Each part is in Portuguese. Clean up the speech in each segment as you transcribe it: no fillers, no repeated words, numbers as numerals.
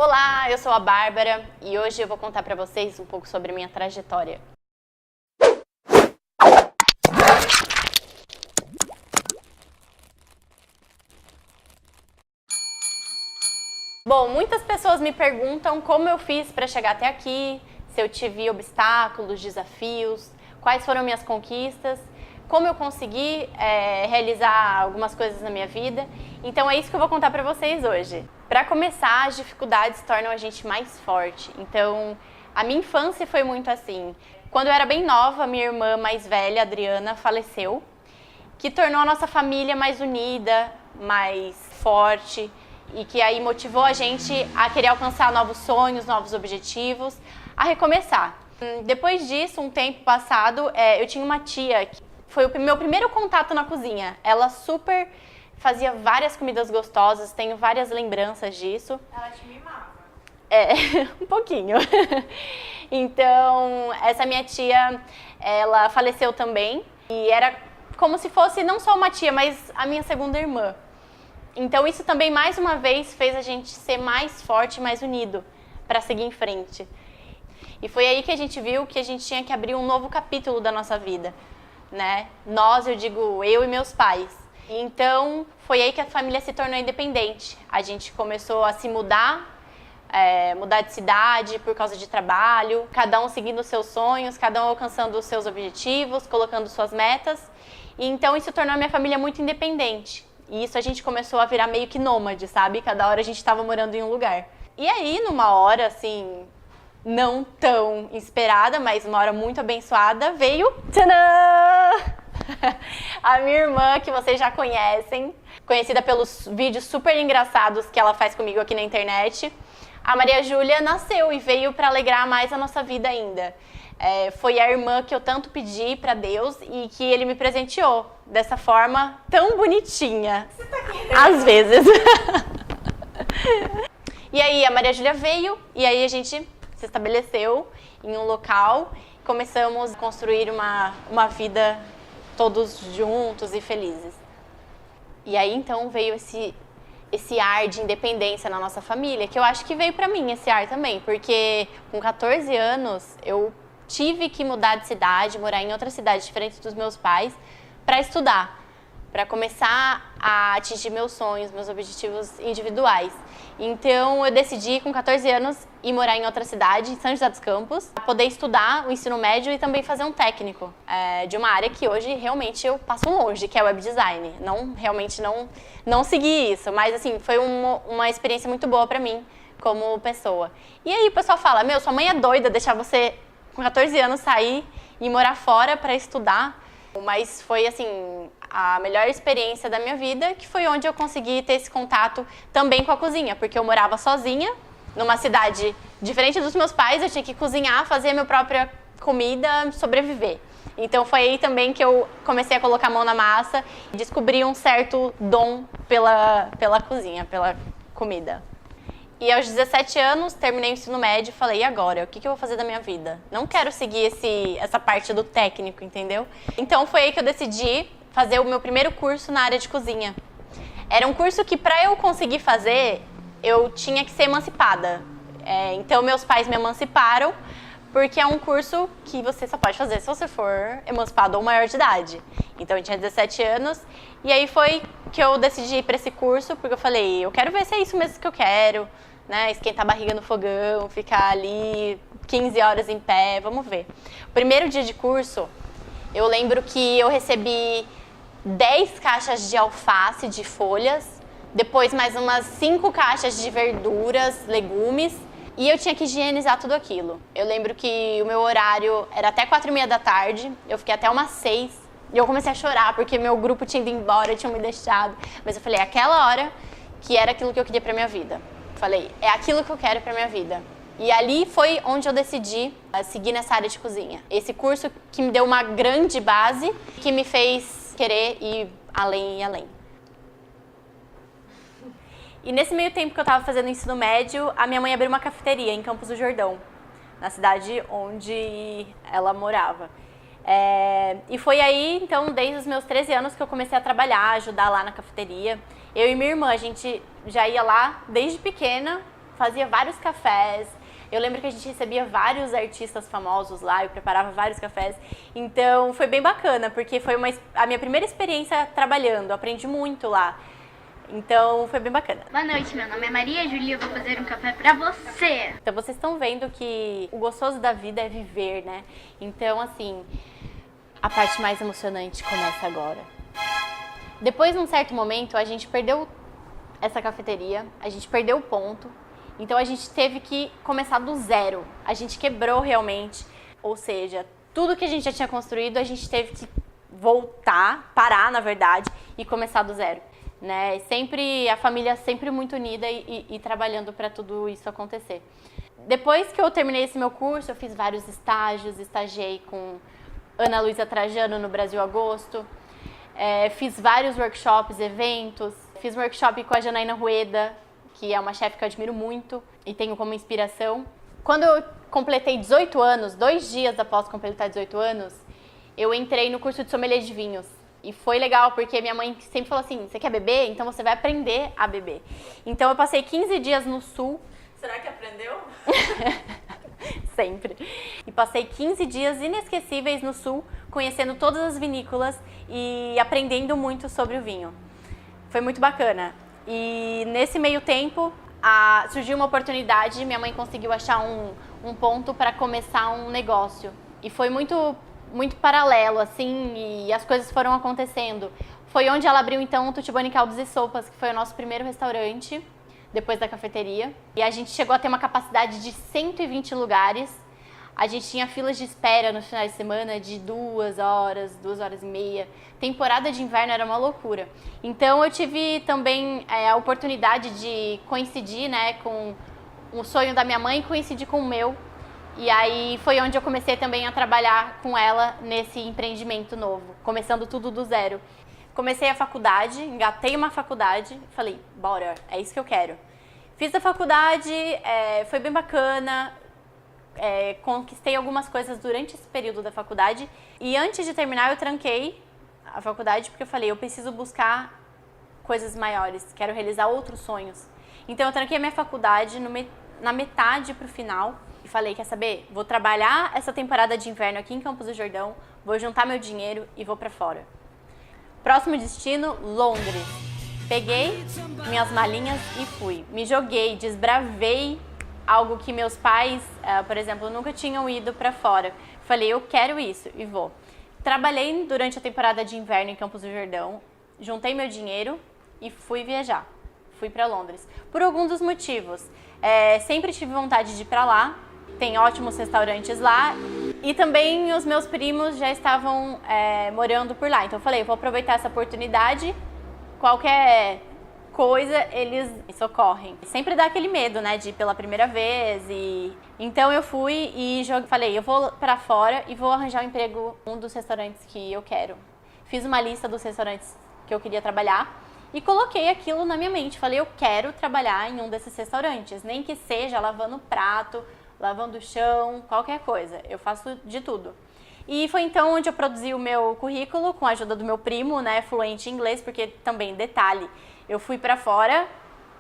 Olá, eu sou a Bárbara e hoje eu vou contar pra vocês um pouco sobre minha trajetória. Bom, muitas pessoas me perguntam como eu fiz para chegar até aqui, se eu tive obstáculos, desafios, quais foram minhas conquistas, como eu consegui realizar algumas coisas na minha vida. Então é isso que eu vou contar para vocês hoje. Para começar, as dificuldades tornam a gente mais forte. Então, a minha infância foi muito assim. Quando eu era bem nova, minha irmã mais velha, Adriana, faleceu, que tornou a nossa família mais unida, mais forte, e que aí motivou a gente a querer alcançar novos sonhos, novos objetivos, a recomeçar. Depois disso, um tempo passado, eu tinha uma tia que foi o meu primeiro contato na cozinha. Ela super fazia várias comidas gostosas, tenho várias lembranças disso. Ela te mimava? Um pouquinho. Então, essa minha tia, ela faleceu também, e era como se fosse não só uma tia, mas a minha segunda irmã. Então isso também, mais uma vez, fez a gente ser mais forte, mais unido para seguir em frente. E foi aí que a gente viu que a gente tinha que abrir um novo capítulo da nossa vida, né? Nós, eu digo, eu e meus pais. Então foi aí que a família se tornou independente. A gente começou a se mudar, mudar de cidade por causa de trabalho, cada um seguindo os seus sonhos, cada um alcançando os seus objetivos, colocando suas metas. E então isso tornou a minha família muito independente. E isso a gente começou a virar meio que nômade, sabe? Cada hora a gente estava morando em um lugar. E aí, numa hora, assim, não tão esperada, mas uma hora muito abençoada, veio... Tadã! A minha irmã, que vocês já conhecem, conhecida pelos vídeos super engraçados que ela faz comigo aqui na internet. A Maria Júlia nasceu e veio para alegrar mais a nossa vida ainda. Foi a irmã que eu tanto pedi para Deus e que Ele me presenteou dessa forma tão bonitinha. Você tá querendo? Às vezes. E aí a Maria Júlia veio e aí a gente se estabeleceu em um local. Começamos a construir uma vida todos juntos e felizes. E aí então veio esse ar de independência na nossa família, que eu acho que veio pra mim esse ar também, porque com 14 anos eu tive que mudar de cidade, morar em outra cidade diferente dos meus pais, para estudar, para começar a atingir meus sonhos, meus objetivos individuais. Então eu decidi com 14 anos ir morar em outra cidade, em São José dos Campos, para poder estudar o ensino médio e também fazer um técnico de uma área que hoje realmente eu passo longe, que é web design. Realmente não segui isso, mas assim, foi uma experiência muito boa para mim como pessoa. E aí o pessoal fala, meu, sua mãe é doida deixar você com 14 anos sair e morar fora para estudar, mas foi assim a melhor experiência da minha vida, que foi onde eu consegui ter esse contato também com a cozinha, porque eu morava sozinha numa cidade diferente dos meus pais, eu tinha que cozinhar, fazer a minha própria comida, sobreviver. Então foi aí também que eu comecei a colocar a mão na massa e descobri um certo dom pela cozinha, pela comida. E aos 17 anos, terminei o ensino médio e falei, e agora? O que eu vou fazer da minha vida? Não quero seguir essa parte do técnico, entendeu? Então foi aí que eu decidi fazer o meu primeiro curso na área de cozinha. Era um curso que, para eu conseguir fazer, eu tinha que ser emancipada. Então meus pais me emanciparam, porque é um curso que você só pode fazer se você for emancipado ou maior de idade. Então eu tinha 17 anos e aí foi que eu decidi ir para esse curso, porque eu falei, eu quero ver se é isso mesmo que eu quero, né? Esquentar a barriga no fogão, ficar ali 15 horas em pé, vamos ver. O primeiro dia de curso, eu lembro que eu recebi 10 caixas de alface, de folhas, depois mais umas 5 caixas de verduras, legumes, e eu tinha que higienizar tudo aquilo. Eu lembro que o meu horário era até 4h30 da tarde, eu fiquei até umas 6, e eu comecei a chorar, porque meu grupo tinha ido embora, tinham me deixado. Mas eu falei, aquela hora que era aquilo que eu queria pra minha vida. Falei, é aquilo que eu quero pra minha vida. E ali foi onde eu decidi seguir nessa área de cozinha. Esse curso que me deu uma grande base, que me fez querer ir além e além. E nesse meio tempo que eu estava fazendo ensino médio, a minha mãe abriu uma cafeteria em Campos do Jordão, na cidade onde ela morava. E foi aí, então, desde os meus 13 anos que eu comecei a trabalhar, ajudar lá na cafeteria. Eu e minha irmã, a gente já ia lá desde pequena fazia vários cafés. Eu lembro que a gente recebia vários artistas famosos lá, eu preparava vários cafés. Então foi bem bacana, porque foi a minha primeira experiência trabalhando, aprendi muito lá. Então foi bem bacana. Boa noite, meu nome é Maria Júlia, eu vou fazer um café pra você. Então vocês estão vendo que o gostoso da vida é viver, né? Então assim, a parte mais emocionante começa agora. Depois, num certo momento, a gente perdeu essa cafeteria, a gente perdeu o ponto. Então a gente teve que começar do zero. A gente quebrou realmente. Ou seja, tudo que a gente já tinha construído, a gente teve que voltar, parar na verdade, e começar do zero. Né? Sempre, a família sempre muito unida e trabalhando para tudo isso acontecer. Depois que eu terminei esse meu curso, eu fiz vários estágios, estagiei com Ana Luísa Trajano no Brasil Agosto. Fiz vários workshops, eventos. Fiz um workshop com a Janaína Rueda, que é uma chefe que eu admiro muito e tenho como inspiração. Quando eu completei 18 anos, 2 dias após completar 18 anos, eu entrei no curso de sommelier de vinhos. E foi legal, porque minha mãe sempre falou assim, você quer beber? Então você vai aprender a beber. Então eu passei 15 dias no sul. Será que aprendeu? Sempre. E passei 15 dias inesquecíveis no sul, conhecendo todas as vinícolas e aprendendo muito sobre o vinho. Foi muito bacana. E nesse meio tempo, surgiu uma oportunidade, minha mãe conseguiu achar um ponto para começar um negócio. E foi muito paralelo, assim, e as coisas foram acontecendo. Foi onde ela abriu, então, o Tutibone Caldos e Sopas, que foi o nosso primeiro restaurante, depois da cafeteria. E a gente chegou a ter uma capacidade de 120 lugares. A gente tinha filas de espera nos finais de semana de 2 horas, 2 horas e meia. Temporada de inverno era uma loucura. Então eu tive também a oportunidade de coincidir, né, com o sonho da minha mãe e coincidir com o meu. E aí foi onde eu comecei também a trabalhar com ela nesse empreendimento novo, começando tudo do zero. Comecei a faculdade, engatei uma faculdade, falei, bora, é isso que eu quero. Fiz a faculdade, foi bem bacana. Conquistei algumas coisas durante esse período da faculdade e antes de terminar eu tranquei a faculdade porque eu falei, eu preciso buscar coisas maiores, quero realizar outros sonhos. Então eu tranquei a minha faculdade na metade pro final e falei, quer saber, vou trabalhar essa temporada de inverno aqui em Campos do Jordão, vou juntar meu dinheiro e vou pra fora. Próximo destino, Londres. Peguei minhas malinhas e fui. Me joguei, desbravei algo que meus pais, por exemplo, nunca tinham ido para fora. Falei, eu quero isso e vou. Trabalhei durante a temporada de inverno em Campos do Jordão, juntei meu dinheiro e fui viajar. Fui para Londres. Por alguns dos motivos. Sempre tive vontade de ir para lá, tem ótimos restaurantes lá e também os meus primos já estavam morando por lá. Então eu falei, eu vou aproveitar essa oportunidade, qualquer coisa, eles me socorrem. Sempre dá aquele medo, né, de ir pela primeira vez Então eu fui e falei, eu vou pra fora e vou arranjar um emprego em um dos restaurantes que eu quero. Fiz uma lista dos restaurantes que eu queria trabalhar e coloquei aquilo na minha mente. Falei, eu quero trabalhar em um desses restaurantes, nem que seja lavando prato, lavando o chão, qualquer coisa. Eu faço de tudo. E foi então onde eu produzi o meu currículo com a ajuda do meu primo, né, fluente em inglês, porque também, detalhe, eu fui pra fora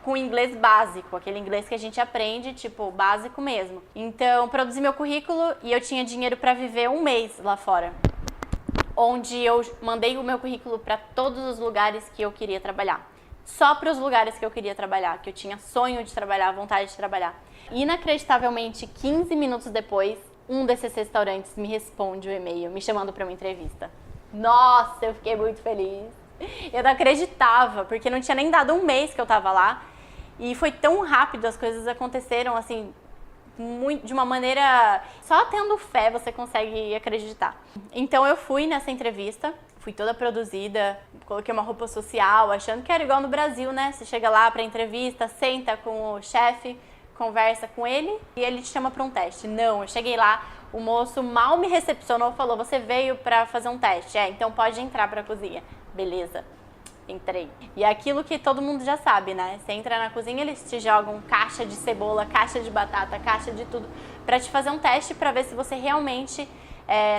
com inglês básico, aquele inglês que a gente aprende, tipo, básico mesmo. Então, produzi meu currículo e eu tinha dinheiro pra viver 1 mês lá fora. Onde eu mandei o meu currículo pra todos os lugares que eu queria trabalhar. Só para os lugares que eu queria trabalhar, que eu tinha sonho de trabalhar, vontade de trabalhar. Inacreditavelmente, 15 minutos depois, um desses restaurantes me responde o e-mail, me chamando pra uma entrevista. Nossa, eu fiquei muito feliz. Eu não acreditava, porque não tinha nem dado 1 mês que eu tava lá. E foi tão rápido, as coisas aconteceram assim, de uma maneira... Só tendo fé você consegue acreditar. Então eu fui nessa entrevista, fui toda produzida, coloquei uma roupa social, achando que era igual no Brasil, né? Você chega lá pra entrevista, senta com o chefe, conversa com ele e ele te chama pra um teste. Não, eu cheguei lá, o moço mal me recepcionou, falou, você veio pra fazer um teste, então pode entrar pra cozinha. Beleza, entrei. E é aquilo que todo mundo já sabe, né? Você entra na cozinha, eles te jogam caixa de cebola, caixa de batata, caixa de tudo, pra te fazer um teste pra ver se você realmente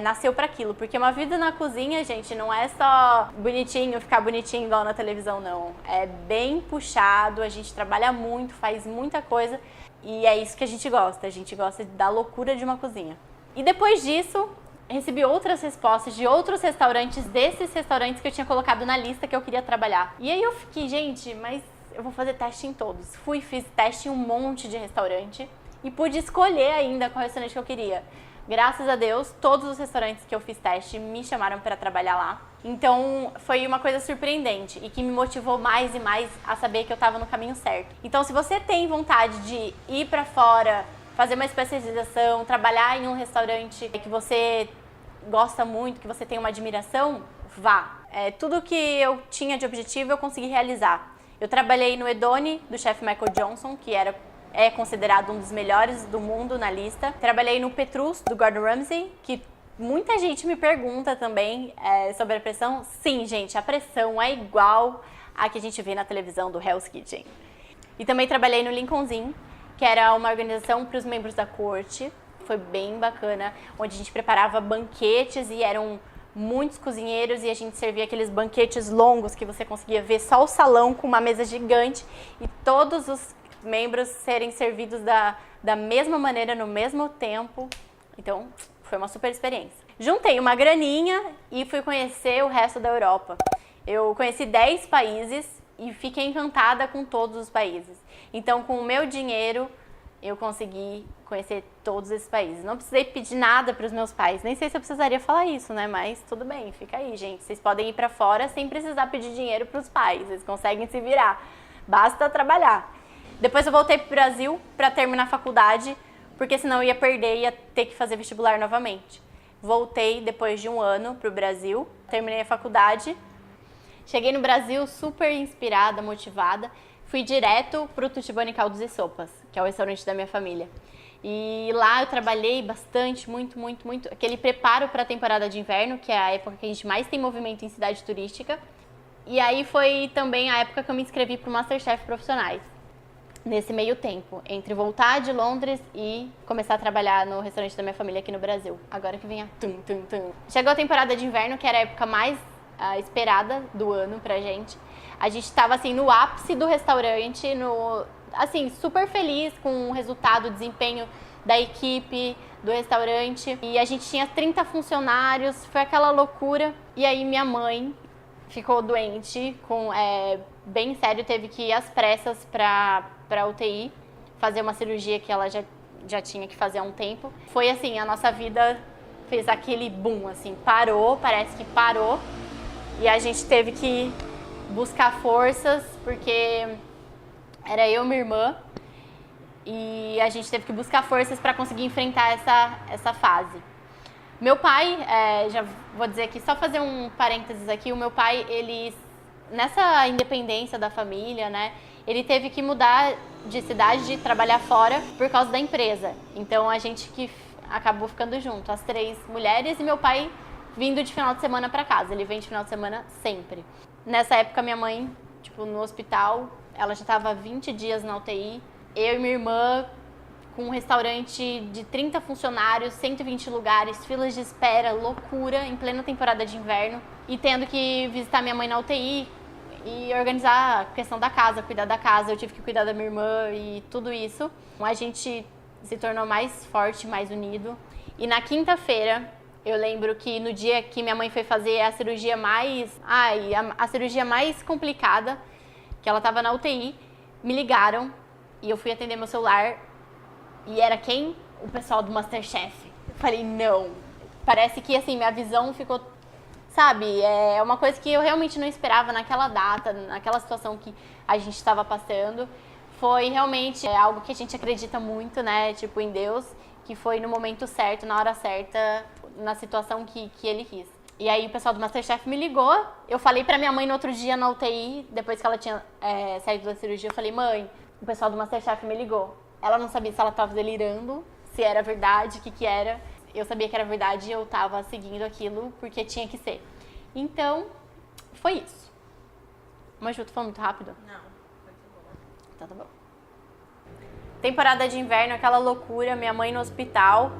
nasceu pra aquilo. Porque uma vida na cozinha, gente, não é só bonitinho, ficar bonitinho igual na televisão, não. É bem puxado, a gente trabalha muito, faz muita coisa. E é isso que a gente gosta da loucura de uma cozinha. E depois disso, recebi outras respostas de outros restaurantes, desses restaurantes que eu tinha colocado na lista que eu queria trabalhar. E aí eu fiquei, gente, mas eu vou fazer teste em todos. Fiz teste em um monte de restaurante e pude escolher ainda qual restaurante que eu queria. Graças a Deus, todos os restaurantes que eu fiz teste me chamaram para trabalhar lá. Então, foi uma coisa surpreendente e que me motivou mais e mais a saber que eu estava no caminho certo. Então, se você tem vontade de ir para fora, fazer uma especialização, trabalhar em um restaurante que você gosta muito, que você tem uma admiração, vá. Tudo que eu tinha de objetivo eu consegui realizar. Eu trabalhei no Edone, do chefe Michael Johnson, que é considerado um dos melhores do mundo na lista. Trabalhei no Petrus, do Gordon Ramsay, que muita gente me pergunta também sobre a pressão. Sim, gente, a pressão é igual a que a gente vê na televisão do Hell's Kitchen. E também trabalhei no Lincoln's Inn, que era uma organização para os membros da corte. Foi bem bacana, onde a gente preparava banquetes e eram muitos cozinheiros e a gente servia aqueles banquetes longos que você conseguia ver só o salão com uma mesa gigante e todos os membros serem servidos da mesma maneira, no mesmo tempo. Então, foi uma super experiência. Juntei uma graninha e fui conhecer o resto da Europa. Eu conheci 10 países e fiquei encantada com todos os países. Então, com o meu dinheiro, eu consegui conhecer todos esses países. Não precisei pedir nada para os meus pais. Nem sei se eu precisaria falar isso, né? Mas tudo bem, fica aí, gente. Vocês podem ir para fora sem precisar pedir dinheiro para os pais. Eles conseguem se virar. Basta trabalhar. Depois eu voltei pro Brasil para terminar a faculdade, porque senão eu ia perder e ia ter que fazer vestibular novamente. Voltei depois de um ano pro Brasil, terminei a faculdade. Cheguei no Brasil super inspirada, motivada. Fui direto pro Tutibane Caldos e Sopas, que é o restaurante da minha família. E lá eu trabalhei bastante, muito. Aquele preparo para a temporada de inverno, que é a época que a gente mais tem movimento em cidade turística. E aí foi também a época que eu me inscrevi pro Masterchef Profissionais. Nesse meio tempo, entre voltar de Londres e começar a trabalhar no restaurante da minha família aqui no Brasil. Agora que vem a tum. Chegou a temporada de inverno, que era a época mais esperada do ano pra gente. A gente tava assim no ápice do restaurante, assim, super feliz com o resultado, o desempenho da equipe do restaurante. E a gente tinha 30 funcionários, foi aquela loucura. E aí minha mãe ficou doente, bem sério, teve que ir às pressas para UTI, fazer uma cirurgia que ela já tinha que fazer há um tempo. Foi assim, a nossa vida fez aquele boom, assim, parou, parece que parou. E a gente teve que buscar forças, porque era eu e minha irmã, e a gente teve que buscar forças para conseguir enfrentar essa fase. Meu pai, já vou dizer aqui, só fazer um parênteses aqui, o meu pai, ele, nessa independência da família, né, ele teve que mudar de cidade, de trabalhar fora por causa da empresa. Então a gente que acabou ficando junto, as 3 mulheres e meu pai vindo de final de semana para casa. Ele vem de final de semana sempre. Nessa época minha mãe, no hospital, ela já estava 20 dias na UTI. Eu e minha irmã com um restaurante de 30 funcionários, 120 lugares, filas de espera, loucura, em plena temporada de inverno. E tendo que visitar minha mãe na UTI e organizar a questão da casa, cuidar da casa. Eu tive que cuidar da minha irmã e tudo isso. A gente se tornou mais forte, mais unido. E na quinta-feira, eu lembro que no dia que minha mãe foi fazer a cirurgia a cirurgia mais complicada, que ela estava na UTI, me ligaram e eu fui atender meu celular. E era quem? O pessoal do Masterchef. Eu falei, não. Parece que, assim, minha visão ficou, sabe? É uma coisa que eu realmente não esperava naquela data, naquela situação que a gente estava passando. Foi realmente algo que a gente acredita muito, né? Em Deus, que foi no momento certo, na hora certa, na situação que Ele quis. E aí o pessoal do Masterchef me ligou. Eu falei pra minha mãe no outro dia na UTI, depois que ela tinha saído da cirurgia, eu falei, mãe, o pessoal do Masterchef me ligou. Ela não sabia se ela estava delirando, se era verdade, o que era. Eu sabia que era verdade e eu estava seguindo aquilo porque tinha que ser. Então, foi isso. Maju, tu falou muito rápido? Não, foi muito bom. Então tá bom. Temporada de inverno, aquela loucura, minha mãe no hospital,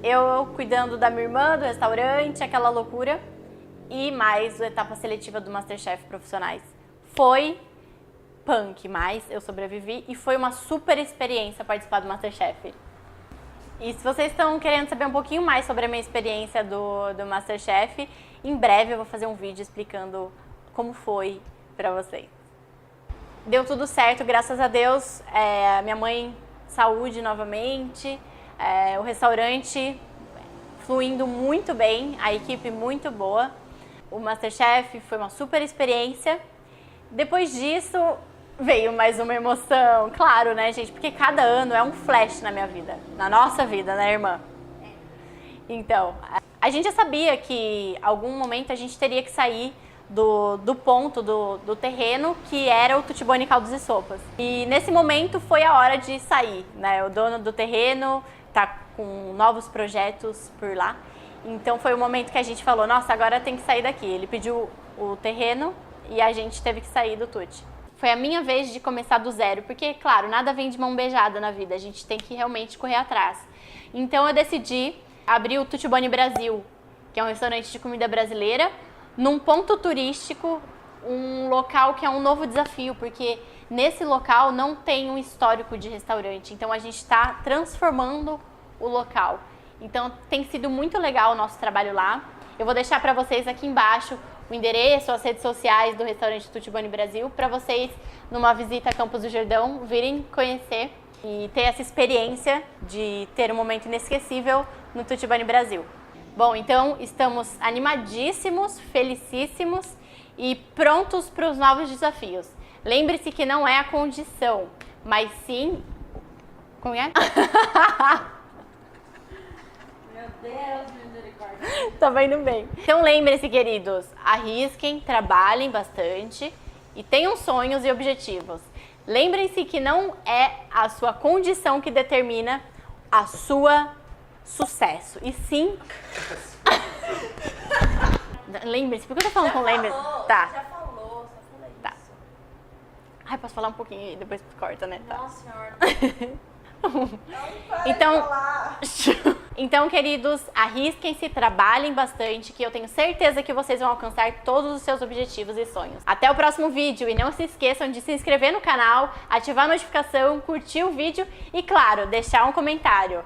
eu cuidando da minha irmã, do restaurante, aquela loucura. E mais a etapa seletiva do Masterchef Profissionais. Foi punk, mas eu sobrevivi e foi uma super experiência participar do MasterChef. E se vocês estão querendo saber um pouquinho mais sobre a minha experiência do MasterChef, em breve eu vou fazer um vídeo explicando como foi pra vocês. Deu tudo certo, graças a Deus, minha mãe, saúde novamente, o restaurante fluindo muito bem, a equipe muito boa. O MasterChef foi uma super experiência. Depois disso, veio mais uma emoção, claro, né, gente? Porque cada ano é um flash na minha vida, na nossa vida, né, irmã? Então, a gente já sabia que em algum momento a gente teria que sair do ponto, do terreno, que era o Tutibone Caldos e Sopas. E nesse momento foi a hora de sair, né? O dono do terreno tá com novos projetos por lá. Então foi o momento que a gente falou, nossa, agora tem que sair daqui. Ele pediu o terreno e a gente teve que sair do Tuti. Foi a minha vez de começar do zero, porque, claro, nada vem de mão beijada na vida, a gente tem que realmente correr atrás. Então eu decidi abrir o Tutibone Brasil, que é um restaurante de comida brasileira, num ponto turístico, um local que é um novo desafio, porque nesse local não tem um histórico de restaurante, então a gente está transformando o local. Então tem sido muito legal o nosso trabalho lá. Eu vou deixar para vocês aqui embaixo o endereço, as redes sociais do restaurante Tutibone Brasil, para vocês, numa visita a Campos do Jordão, virem conhecer e ter essa experiência de ter um momento inesquecível no Tutibone Brasil. Bom, então estamos animadíssimos, felicíssimos e prontos para os novos desafios. Lembre-se que não é a condição, mas sim... Como é? Meu Deus, misericórdia. Tá indo bem. Então lembrem-se, queridos, arrisquem, trabalhem bastante e tenham sonhos e objetivos. Lembrem-se que não é a sua condição que determina a sua sucesso, e sim... Lembre-se, por que eu tô falando com lembre-se? Tá. Já falou, só falei Tá. isso. Ai, posso falar um pouquinho aí, depois corta, né? Tá. Nossa senhora. Então, então, queridos, arrisquem-se, trabalhem bastante, que eu tenho certeza que vocês vão alcançar todos os seus objetivos e sonhos. Até o próximo vídeo e não se esqueçam de se inscrever no canal, ativar a notificação, curtir o vídeo e, claro, deixar um comentário.